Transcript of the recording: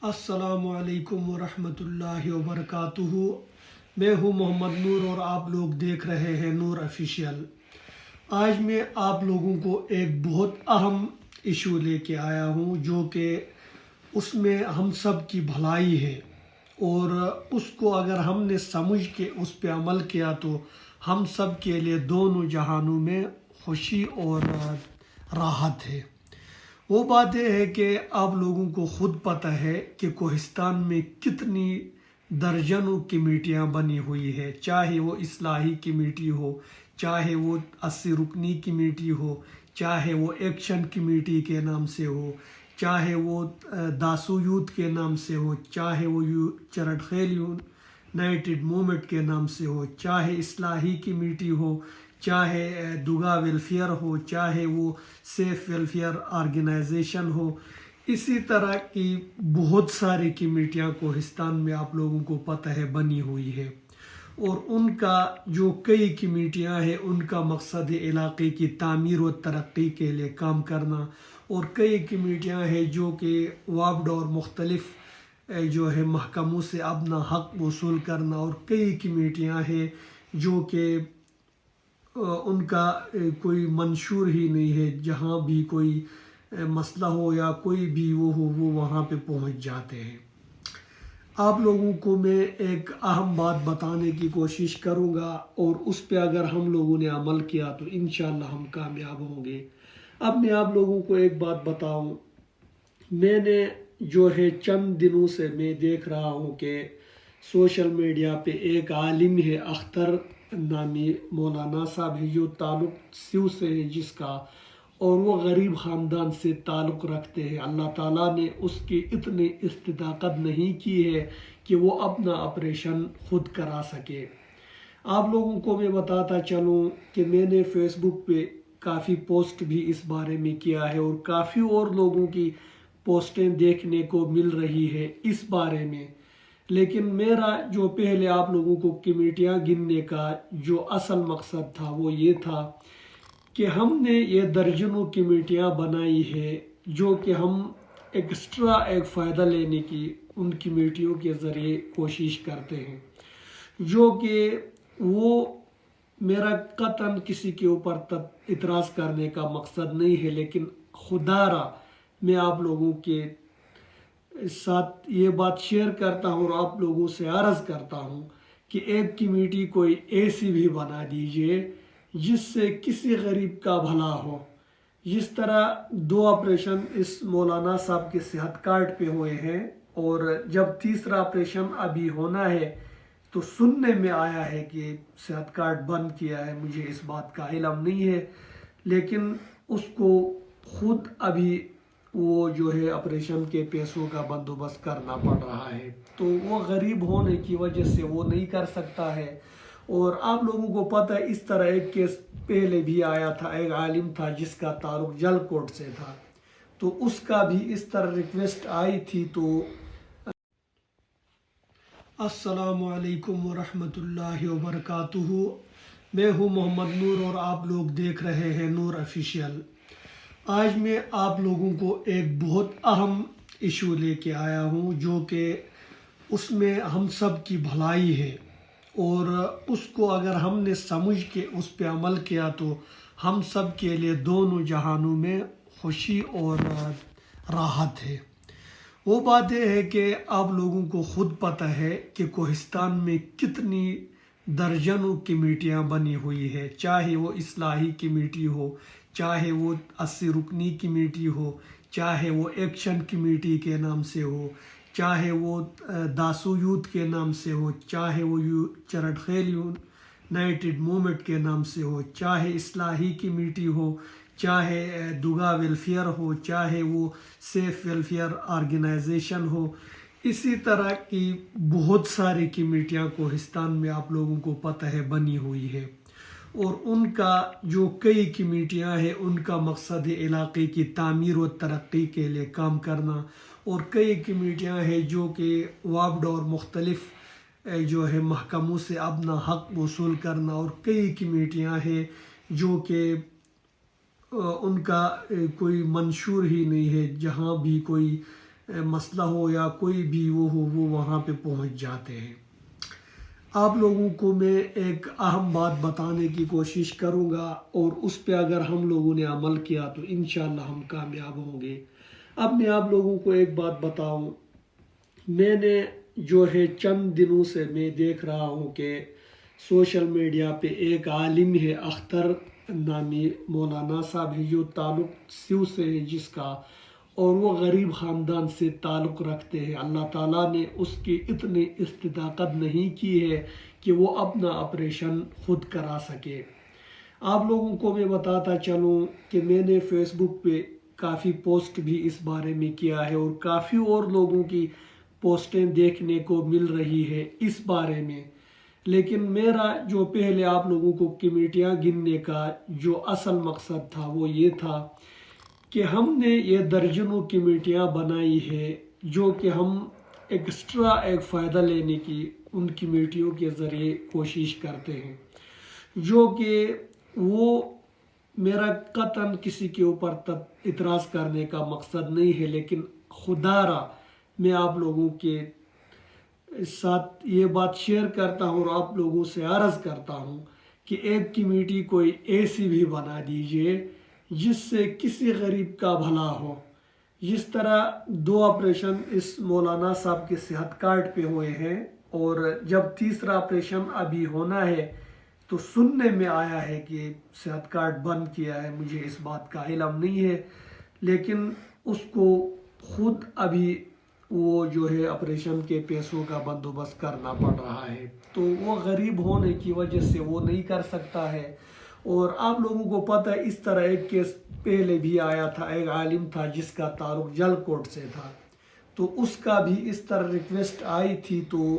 السلام علیکم ورحمۃ اللہ وبرکاتہ۔ میں ہوں محمد نور اور آپ لوگ دیکھ رہے ہیں نور آفیشیل۔ آج میں آپ لوگوں کو ایک بہت اہم ایشو لے کے آیا ہوں جو کہ اس میں ہم سب کی بھلائی ہے، اور اس کو اگر ہم نے سمجھ کے اس پہ عمل کیا تو ہم سب کے لیے دونوں جہانوں میں خوشی اور راحت ہے۔ وہ بات یہ ہے کہ آپ لوگوں کو خود پتہ ہے کہ کوہستان میں کتنی درجنوں کمیٹیاں بنی ہوئی ہے، چاہے وہ اصلاحی کمیٹی ہو، چاہے وہ 80 رکنی کمیٹی ہو، چاہے وہ ایکشن کمیٹی کے نام سے ہو، چاہے وہ داسو یوتھ کے نام سے ہو، چاہے وہ چرٹ خیل یونائٹڈ موومنٹ کے نام سے ہو، چاہے اصلاحی کمیٹی ہو، چاہے دگا ویلفیئر ہو، چاہے وہ سیف ویلفیئر آرگنائزیشن ہو۔ اسی طرح کی بہت ساری کمیٹیاں کوہستان میں آپ لوگوں کو پتہ ہے بنی ہوئی ہے، اور ان کا جو کئی کمیٹیاں ہیں ان کا مقصد ہے علاقے کی تعمیر و ترقی کے لیے کام کرنا، اور کئی کمیٹیاں ہیں جو کہ وابڈ اور مختلف جو ہے محکموں سے اپنا حق وصول کرنا، اور کئی کمیٹیاں ہیں جو کہ ان کا کوئی منشور ہی نہیں ہے، جہاں بھی کوئی مسئلہ ہو یا کوئی بھی وہ ہو وہ وہاں پہ پہنچ جاتے ہیں۔ آپ لوگوں کو میں ایک اہم بات بتانے کی کوشش کروں گا، اور اس پہ اگر ہم لوگوں نے عمل کیا تو انشاءاللہ ہم کامیاب ہوں گے۔ اب میں آپ لوگوں کو ایک بات بتاؤں، میں نے جو ہے چند دنوں سے میں دیکھ رہا ہوں کہ سوشل میڈیا پہ ایک عالم ہے اختر نامی مولانا صاحب ہے، جو تعلق سیو سے ہے جس کا، اور وہ غریب خاندان سے تعلق رکھتے ہیں۔ اللہ تعالیٰ نے اس کی اتنی استطاعت نہیں کی ہے کہ وہ اپنا آپریشن خود کرا سکے۔ آپ لوگوں کو میں بتاتا چلوں کہ میں نے فیس بک پہ کافی پوسٹ بھی اس بارے میں کیا ہے، اور کافی اور لوگوں کی پوسٹیں دیکھنے کو مل رہی ہے اس بارے میں، لیکن میرا جو پہلے آپ لوگوں کو کمیٹیاں گننے کا جو اصل مقصد تھا وہ یہ تھا کہ ہم نے یہ درجنوں کمیٹیاں بنائی ہے جو کہ ہم ایکسٹرا ایک فائدہ لینے کی ان کمیٹیوں کے ذریعے کوشش کرتے ہیں، جو کہ وہ میرا قطعاً کسی کے اوپر اعتراض کرنے کا مقصد نہیں ہے، لیکن خدا را میں آپ لوگوں کے ساتھ یہ بات شیئر کرتا ہوں اور آپ لوگوں سے عرض کرتا ہوں کہ ایک کمیٹی کوئی ایسی بھی بنا دیجئے جس سے کسی غریب کا بھلا ہو۔ جس طرح 2 آپریشن اس مولانا صاحب کے صحت کارڈ پہ ہوئے ہیں، اور جب تیسرا آپریشن ابھی ہونا ہے تو سننے میں آیا ہے کہ صحت کارڈ بند کیا ہے، مجھے اس بات کا علم نہیں ہے، لیکن اس کو خود ابھی وہ جو ہے آپریشن کے پیسوں کا بندوبست کرنا پڑ رہا ہے، تو وہ غریب ہونے کی وجہ سے وہ نہیں کر سکتا ہے۔ اور آپ لوگوں کو پتہ ہے اس طرح ایک کیس پہلے بھی آیا تھا، ایک عالم تھا جس کا تعلق جل کوٹ سے تھا، تو اس کا بھی اس طرح ریکویسٹ آئی تھی۔ تو السلام علیکم ورحمۃ اللہ وبرکاتہ۔ میں ہوں محمد نور اور آپ لوگ دیکھ رہے ہیں نور آفیشیل۔ آج میں آپ لوگوں کو ایک بہت اہم ایشو لے کے آیا ہوں جو کہ اس میں ہم سب کی بھلائی ہے، اور اس کو اگر ہم نے سمجھ کے اس پہ عمل کیا تو ہم سب کے لیے دونوں جہانوں میں خوشی اور راحت ہے۔ وہ بات یہ ہے کہ آپ لوگوں کو خود پتہ ہے کہ کوہستان میں کتنی درجنوں کمیٹیاں بنی ہوئی ہے، چاہے وہ اصلاحی کمیٹی ہو، چاہے وہ 80 رکنی کمیٹی ہو، چاہے وہ ایکشن کمیٹی کے نام سے ہو، چاہے وہ داسو یوتھ کے نام سے ہو، چاہے وہ چرٹ خیل یونائٹڈ موومنٹ کے نام سے ہو، چاہے اصلاحی کمیٹی ہو، چاہے دگا ویلفیئر ہو، چاہے وہ سیف ویلفیئر آرگنائزیشن ہو۔ اسی طرح کی بہت ساری کمیٹیاں کوہستان میں آپ لوگوں کو پتہ ہے بنی ہوئی ہے، اور ان کا جو کئی کمیٹیاں ہیں ان کا مقصد ہے علاقے کی تعمیر و ترقی کے لیے کام کرنا، اور کئی کمیٹیاں ہیں جو کہ وابڈ اور مختلف جو ہے محکموں سے اپنا حق وصول کرنا، اور کئی کمیٹیاں ہیں جو کہ ان کا کوئی منشور ہی نہیں ہے، جہاں بھی کوئی مسئلہ ہو یا کوئی بھی وہ ہو وہ وہاں پہ پہنچ جاتے ہیں۔ آپ لوگوں کو میں ایک اہم بات بتانے کی کوشش کروں گا، اور اس پہ اگر ہم لوگوں نے عمل کیا تو انشاءاللہ ہم کامیاب ہوں گے۔ اب میں آپ لوگوں کو ایک بات بتاؤں، میں نے جو ہے چند دنوں سے میں دیکھ رہا ہوں کہ سوشل میڈیا پہ ایک عالم ہے اختر نامی مولانا صاحب ہے، جو تعلق سیو سے ہے جس کا، اور وہ غریب خاندان سے تعلق رکھتے ہیں۔ اللہ تعالیٰ نے اس کی اتنی استطاعت نہیں کی ہے کہ وہ اپنا آپریشن خود کرا سکے۔ آپ لوگوں کو میں بتاتا چلوں کہ میں نے فیس بک پہ کافی پوسٹ بھی اس بارے میں کیا ہے، اور کافی اور لوگوں کی پوسٹیں دیکھنے کو مل رہی ہے اس بارے میں، لیکن میرا جو پہلے آپ لوگوں کو کمیٹیاں گننے کا جو اصل مقصد تھا وہ یہ تھا کہ ہم نے یہ درجنوں کمیٹیاں بنائی ہے جو کہ ہم ایکسٹرا ایک فائدہ لینے کی ان کمیٹیوں کے ذریعے کوشش کرتے ہیں، جو کہ وہ میرا قطعاً کسی کے اوپر اعتراض کرنے کا مقصد نہیں ہے، لیکن خدا را میں آپ لوگوں کے ساتھ یہ بات شیئر کرتا ہوں اور آپ لوگوں سے عرض کرتا ہوں کہ ایک کمیٹی کوئی ایسی بھی بنا دیجئے جس سے کسی غریب کا بھلا ہو۔ جس طرح 2 آپریشن اس مولانا صاحب کے صحت کارڈ پہ ہوئے ہیں، اور جب تیسرا آپریشن ابھی ہونا ہے تو سننے میں آیا ہے کہ صحت کارڈ بند کیا ہے، مجھے اس بات کا علم نہیں ہے، لیکن اس کو خود ابھی وہ جو ہے آپریشن کے پیسوں کا بندوبست کرنا پڑ رہا ہے، تو وہ غریب ہونے کی وجہ سے وہ نہیں کر سکتا ہے۔ اور آپ لوگوں کو پتہ ہے اس طرح ایک کیس پہلے بھی آیا تھا، ایک عالم تھا جس کا تعلق جل کوٹ سے تھا، تو اس کا بھی اس طرح ریکویسٹ آئی تھی، تو